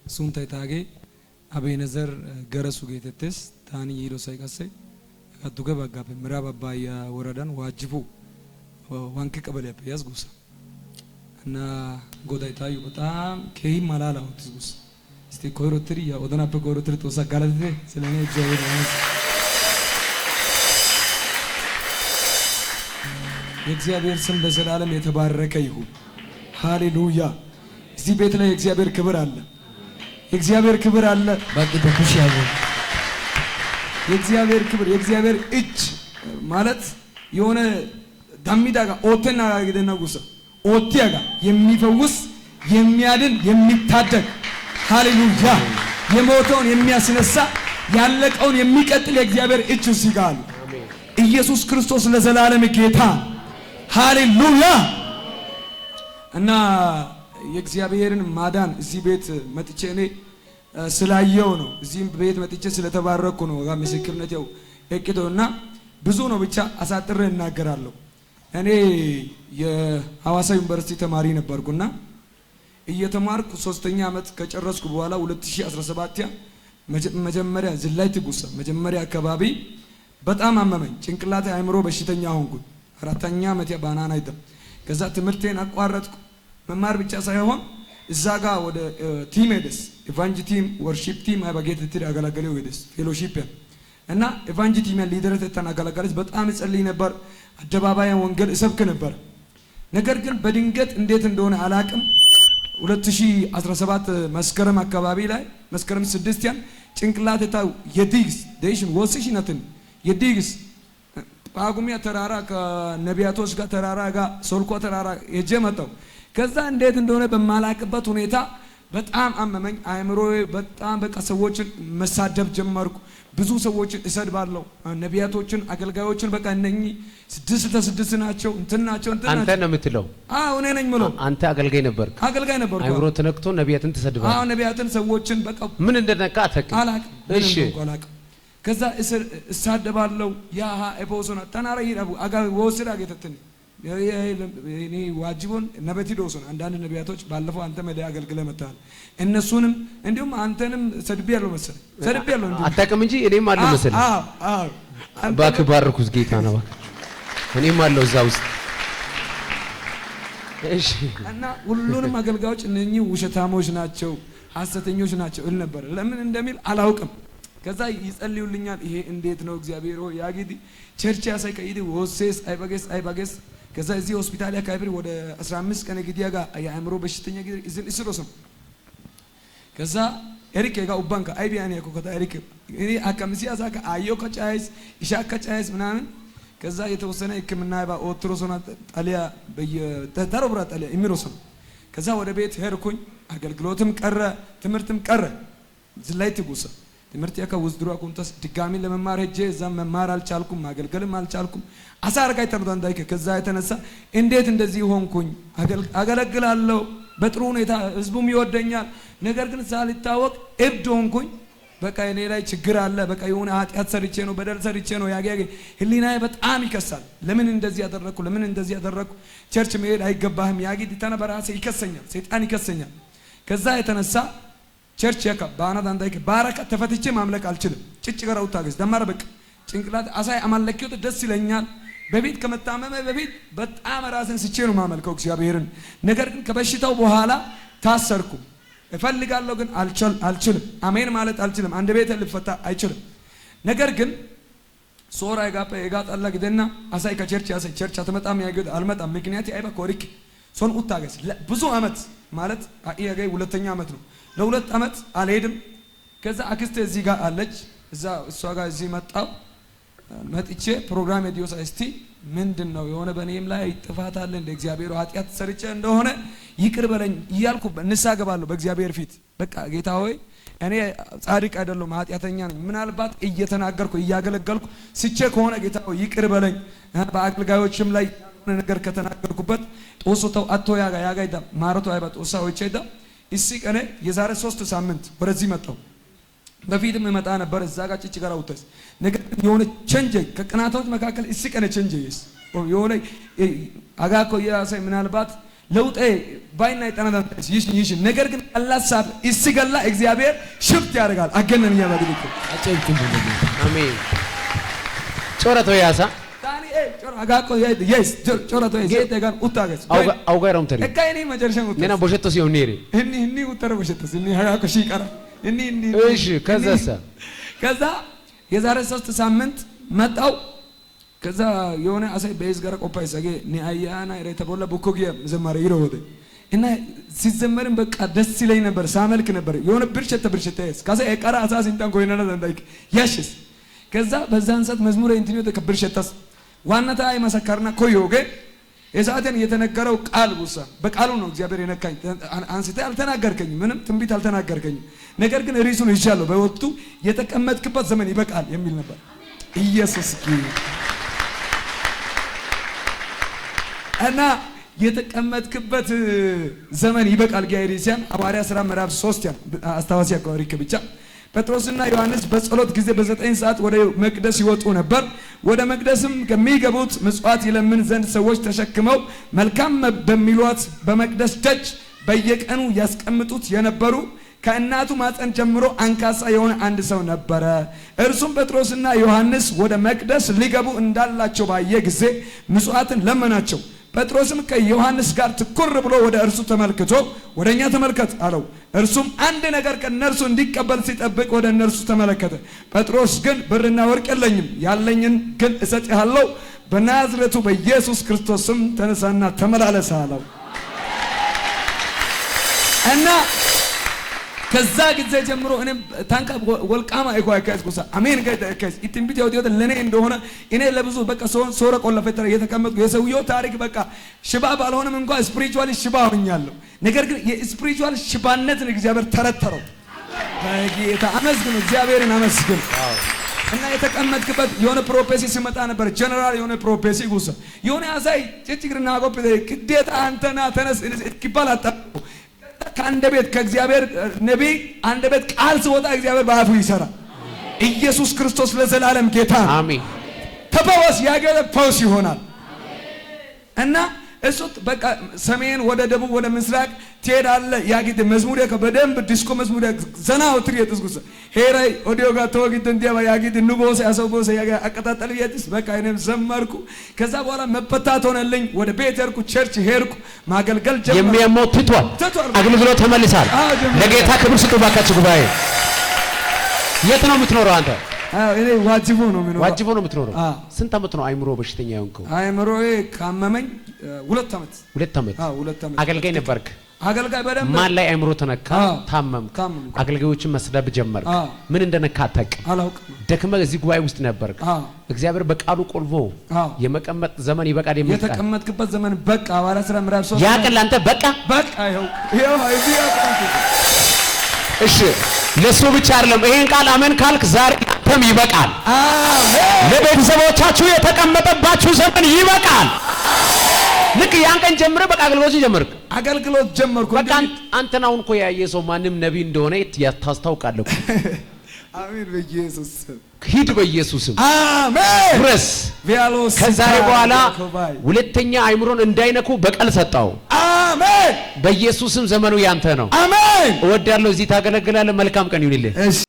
suntay taage Abenezer garasu geetettes taani yiiro sayqasse duge baggappe ምዕራብ አባያ ወረዳን ዋጅቡ ዋንክ ቀበሌ ያዝ ጉሳ እና ጎዳይ ታዩ በጣም ከይ ማላላው ትጉስ እስቲ ኮይሮትሪ ያ ወደናፕ ኮይሮትሪ ተወሳጋለተ ስለኔ እግዚአብሔር የእግዚአብሔር ስም ለዘላለም የተባረከ ይሁን። ሃሌሉያ። እዚህ ቤት ላይ የእግዚአብሔር ክብር አለ። የእግዚአብሔር ክብር አለ። ባጥተኩሽ ያው የእግዚአብሔር ክብር የእግዚአብሔር እጅ ማለት የሆነ ዳሚዳጋ ኦተና ጋር ጉሳ ኦቲያጋ የሚፈውስ የሚያድን የሚታደግ ሃሌሉያ የሞተውን የሚያስነሳ ያለቀውን የሚቀጥል የእግዚአብሔር እጅ ሲጋል ኢየሱስ ክርስቶስ ለዘላለም ጌታ ሃሌሉያ። እና የእግዚአብሔርን ማዳን እዚህ ቤት መጥቼ እኔ ስላየው ነው። እዚህ ቤት መጥቼ ስለተባረኩ ነው። ጋር ምስክርነት ያው እቅዶና ብዙ ነው ብቻ አሳጥሬ እናገራለሁ። እኔ የሐዋሳ ዩኒቨርሲቲ ተማሪ ነበርኩና እየተማርኩ 3ኛ ዓመት ከጨረስኩ በኋላ 2017 መጀመሪያ ዝላይ ትጉሳ መጀመሪያ አካባቢ በጣም አመመኝ። ጭንቅላቴ አይምሮ በሽተኛ ሆንኩ። 4ኛ ዓመት ባናና አይደም። ከዛ ትምህርቴን አቋረጥኩ። መማር ብቻ ሳይሆን እዛ ጋር ወደ ቲም ሄደስ ኢቫንጅ ቲም ወርሺፕ ቲም አይባጌት ትሪ አገላገለው ሄደስ ፌሎሺፕ እና ኢቫንጅ ቲም ሊደር ተናገለገለች። በጣም እጸልይ ነበር። አደባባይ ወንጌል እሰብክ ነበር። ነገር ግን በድንገት እንዴት እንደሆነ አላቅም 2017 መስከረም አካባቢ ላይ መስከረም 6 ያን ጭንቅላቴ ታው የዲግስ ዴሽን ወስሽነትን የዲግስ ጳጉሚያ ተራራ ከነቢያቶች ጋር ተራራ ጋር ሶልኮ ተራራ የጀመተው ከዛ እንዴት እንደሆነ በማላቅበት ሁኔታ በጣም አመመኝ። አይምሮዬ በጣም በቃ ሰዎችን መሳደብ ጀመርኩ። ብዙ ሰዎችን እሰድባለሁ። ነቢያቶችን አገልጋዮችን በቃ እነኚህ 6 ናቸው እንትናቸው አንተ ነው የምትለው? አዎ እኔ ነኝ የምለው። አንተ አገልጋይ ነበርክ? አገልጋይ ነበርኩ። አይምሮ ተነክቶ ነቢያትን ትሰድባለህ? አዎ ነቢያትን ሰዎችን በቃ ምን እንደነካ አላቅም። እሺ ከዛ እሳደባለሁ። ያሃ ኤቦሶና ተናራ ይራቡ አጋ ወስራ ገተተኝ እኔ ዋጅቦን ነበቲ ዶሶን አንዳንድ ነቢያቶች ባለፈው አንተ መለ አገልግለ መጣል እነሱንም እንዲሁም አንተንም ሰድቤያለሁ መሰለኝ ሰድቤያለሁ እንዴ አታውቅም እንጂ እኔም አለው መሰለኝ። አዎ ባክባርኩስ ጌታ ነው እኔም አለው እዛ ውስጥ። እሺ እና ሁሉንም አገልጋዮች እነኚህ ውሸታሞች ናቸው ሐሰተኞች ናቸው እል ነበር። ለምን እንደሚል አላውቅም። ከዛ ይጸልዩልኛል። ይሄ እንዴት ነው እግዚአብሔር ሆይ ያጊዲ ቸርች ያሳይ ከይዲ ወሴስ አይባገስ ከዛ እዚህ ሆስፒታል ያካብሪ ወደ 15 ቀን ግዲያ ጋር የአእምሮ በሽተኛ ግዲ እዝን እስሮስም ከዛ ኤሪክ ጋር ኡባንካ አይቢያን ያኮከታ ኤሪክ እኔ አከምሲያ ዛካ አዮ ከጫይስ ኢሻካ ጫይስ ምናምን ከዛ የተወሰነ ህክምና ይባ ኦትሮሶና ጣሊያ በየተተረብራ ጣሊያ ኢሚሮስም ከዛ ወደ ቤት ሄርኩኝ። አገልግሎትም ቀረ ትምህርትም ቀረ። ዝላይ ትጉሳ ትምህርት ያካ ወዝድሮ አቆንታስ ድጋሚ ለመማር ሄጄ እዛ መማር አልቻልኩም። ማገልገልም አልቻልኩም። አሳርጋይ ተርዳን ዳይከ ከዛ የተነሳ እንዴት እንደዚህ ሆንኩኝ? አገለግላለሁ በጥሩ ሁኔታ ህዝቡም ይወደኛል። ነገር ግን ሳልታወቅ እብድ ሆንኩኝ። በቃ እኔ ላይ ችግር አለ። በቃ የሆነ ኃጢአት ሰርቼ ነው በደል ሰርቼ ነው ያገያገ ህሊናዬ በጣም ይከሳል። ለምን እንደዚህ ያደረኩ ለምን እንደዚህ ያደረኩ ቸርች መሄድ አይገባህም ያጊድ ተነበራሴ ይከሰኛል። ሰይጣን ይከሰኛል። ከዛ የተነሳ ቸርች ያካ ባናት አንዳይከ ባረከ ተፈትቼ ማምለክ አልችልም። ጭጭ ገራው ታገስ ደማረ በቃ ጭንቅላት አሳይ አማለኪው ደስ ይለኛል። በቤት ከመታመመ በቤት በጣም ራስን ስቼ ነው ማመልከው እግዚአብሔርን። ነገር ግን ከበሽታው በኋላ ታሰርኩ። እፈልጋለሁ ግን አልችልም። አሜን ማለት አልችልም። አንድ ቤት ልፈታ አይችልም። ነገር ግን ሶራ ጋፓ የጋጣላ ግደና አሳይ ከቸርች ያሳይ ቸርች አትመጣም ያገድ አልመጣም ምክንያት አይባ ኮሪክ ሶን ኡታገስ ብዙ አመት ማለት አያገይ 2ኛ አመት ነው። ለ2 አመት አልሄድም። ከዛ አክስቴ እዚህ ጋር አለች። እዛ እሷ ጋር እዚህ መጣው መጥቼ ፕሮግራም ዲዮስ እስቲ ምንድነው የሆነ በኔም ላይ ጥፋት አለ እንደ እግዚአብሔር ኃጢአት ሰርቼ እንደሆነ ይቅር በለኝ እያልኩ ንስሐ ገባለሁ በእግዚአብሔር ፊት። በቃ ጌታ ሆይ እኔ ጻድቅ አይደለም ኃጢአተኛ ነኝ። ምናልባት እየተናገርኩ እያገለገልኩ ስቼ ከሆነ ጌታ ሆይ ይቅር በለኝ። በአገልጋዮችም ላይ ነገር ከተናገርኩበት ጦሶተው አቶ ያጋይዳ ማረቶ አይባ ጦሳ ወይቼዳ እሲ ቀኔ የዛሬ 3 ሳምንት ወደዚህ መጣው። በፊትም መጣ ነበር እዛ ጋር ጭጭ ጋር አውጥተስ ነገር የሆነ ቸንጀ ከቀናቶች መካከል እሲ ቀኔ ቸንጀ የሆነ አጋኮ ያሳይ ምናልባት ለውጤ ባይና ይጠናታስ ይሽ ነገር ግን አላሳብ ይስገላ እግዚአብሔር ሽፍት ያደርጋል አገነን ያባድልኩ አጨብጭቡ አሜን ጮራቶ ያሳ ታኒ ጮራ አጋቆ yes ጮራቶ ጌታ ጋር ኡታገስ አውጋራም ተሪ እካይኔ መጨረሻ ኡታ ነና ቦሸቶ ሲሆን ነሪ እኒ ኡተረ ቦሸቶ እኒ አጋቆ ሺቀራ እኒ እሺ ከዛ የዛሬ 3 ሳምንት መጣው ከዛ የሆነ አሳይ በይዝ ጋር ቆፓይ ሰገ ኒአያና ረተቦላ ቡኮጊያ ዘማረ ይሮወደ እና ሲዘመርን በቃ ደስ ይለኝ ነበር ሳመልክ ነበር የሆነ ብርሸት ከዛ የቀራ አሳስ እንታን ኮይናና ዘንዳይክ ያሽስ ከዛ በዛን ሰዓት መዝሙር እንትኒዮ ተከብርሸታስ ዋናታ አይመሰከርና ኮይዮገ የሰዓትን የተነገረው ቃል ጉሳ በቃሉ ነው እግዚአብሔር የነካኝ አንስተ አልተናገርከኝ ምንም ትንቢት አልተናገርከኝ ነገር ግን ሪሱን ይቻለው በወቅቱ የተቀመጥክበት ዘመን ይበቃል የሚል ነበር ኢየሱስ እና የተቀመጥክበት ዘመን ይበቃል ጋይሪሲያን ሐዋርያ ሥራ ምዕራፍ 3 አስተዋሲ ያቆሪክ ብቻ ጴጥሮስና ዮሐንስ በጸሎት ጊዜ በ9 ሰዓት ወደ መቅደስ ይወጡ ነበር ወደ መቅደስም ከሚገቡት ምጽዋት ይለምን ዘንድ ሰዎች ተሸክመው መልካም በሚሏት በመቅደስ ደጅ በየቀኑ ያስቀምጡት የነበሩ ከእናቱ ማፀን ጀምሮ አንካሳ የሆነ አንድ ሰው ነበረ እርሱም ጴጥሮስና ዮሐንስ ወደ መቅደስ ሊገቡ እንዳላቸው ባየ ጊዜ ምጽዋትን ለመናቸው ጴጥሮስም ከዮሐንስ ጋር ትኩር ብሎ ወደ እርሱ ተመልክቶ ወደኛ ተመልከት አለው እርሱም አንድ ነገር ከነርሱ እንዲቀበል ሲጠብቅ ወደ እነርሱ ተመለከተ ጴጥሮስ ግን ብርና ወርቅ የለኝም ያለኝን ግን እሰጥሃለሁ በናዝሬቱ በኢየሱስ ክርስቶስ ስም ተነሳና ተመላለስ አለው እና ከዛ ጊዜ ጀምሮ እኔ ታንካ ወልቃማ እኮ አሜን ከይተከስ ኢትንቢት ያውዲዮት ለኔ እንደሆነ እኔ ለብዙ በቃ ሶረ ቆለፈተረ የተቀመጥኩ የሰውየው ታሪክ በቃ ሽባ ባልሆነም እንኳን ስፒሪቹዋሊ ሽባ ሆኛለሁ ነገር ግን የስፒሪቹዋል ሽባነትን እግዚአብሔር ተረተረው በጌታ አመስግኑ እግዚአብሔርን አመስግኑ እና የተቀመጥክበት የሆነ ፕሮፌሲ ሲመጣ ነበር ጀነራል የሆነ ፕሮፌሲ ጉሳ የሆነ አሳይ ጭጭግርና ቆፕ ግዴታ አንተና ተነስ ይባላል ከአንድ ቤት ከእግዚአብሔር ነብይ አንድ ቤት ቃል ሲወጣ እግዚአብሔር በአፉ ይሰራል ኢየሱስ ክርስቶስ ለዘላለም ጌታ አሜን ተፈወስ ያገለ ፈውስ ይሆናል እና እሱ በቃ ሰሜን ወደ ደቡብ ወደ ምስራቅ ትሄዳለህ ያጊት መዝሙር ከበደንብ ዲስኮ መዝሙር ዘናው ትሪየት እስኩስ ሄራይ ኦዲዮ ጋር ተወግት እንዲያ ያጊት ንቦስ ያሰቦስ ያጋ አቀጣጣል ይያትስ በቃ እኔም ዘመርኩ ከዛ በኋላ መፈታት ሆነልኝ ወደ ቤት ሄድኩ ቸርች ሄድኩ ማገልገል ጀመርኩ የሚያሞት ትቷል አገልግሎት ተመልሳል ለጌታ ክብር ስጡ ባካችሁ ጉባኤ የት ነው የምትኖረው አንተ እኔ ዋጅቦ ነው የምትኖረው ስንት አመት ነው አይምሮ በሽተኛ የሆንከው አይምሮዬ ካመመኝ 2 አመት 2 አመት አገልጋይ ነበርክ አገልጋይ በደንብ ማን ላይ አይምሮ ተነካ ታመምክ አገልጋዮችን መስደብ ጀመርክ ምን እንደነካ አላውቅም ደክመህ እዚህ ጉባኤ ውስጥ ነበርክ እግዚአብሔር በቃሉ ቆልፎ የመቀመጥ ዘመን ይበቃል የሚል የተቀመጥክበት ዘመን በቃ ሐዋርያ ሥራ ምዕራፍ 3 ያቀል አንተ በቃ ይሄው እዚህ እሺ ለሱ ብቻ አይደለም ይሄን ቃል አሜን ካልክ ዛሬ አንተም ይበቃል አሜን ለቤተሰቦቻችሁ የተቀመጠባችሁ ዘመን ይበቃል ልክ ያን ቀን ጀምረ በቃ አገልግሎት ጀመርኩ በቃ አንተን አሁን እኮ ያየ ሰው ማንም ነብይ እንደሆነ ታስታውቃለህ አሜን በኢየሱስ ሂድ በኢየሱስም አሜን ድረስ ከዛሬ በኋላ ሁለተኛ አይምሮን እንዳይነኩ በቀል ሰጣው አሜን በኢየሱስም ዘመኑ ያንተ ነው አሜን እወዳለሁ እዚህ ታገለግላለህ መልካም ቀን ይሁንልህ እሺ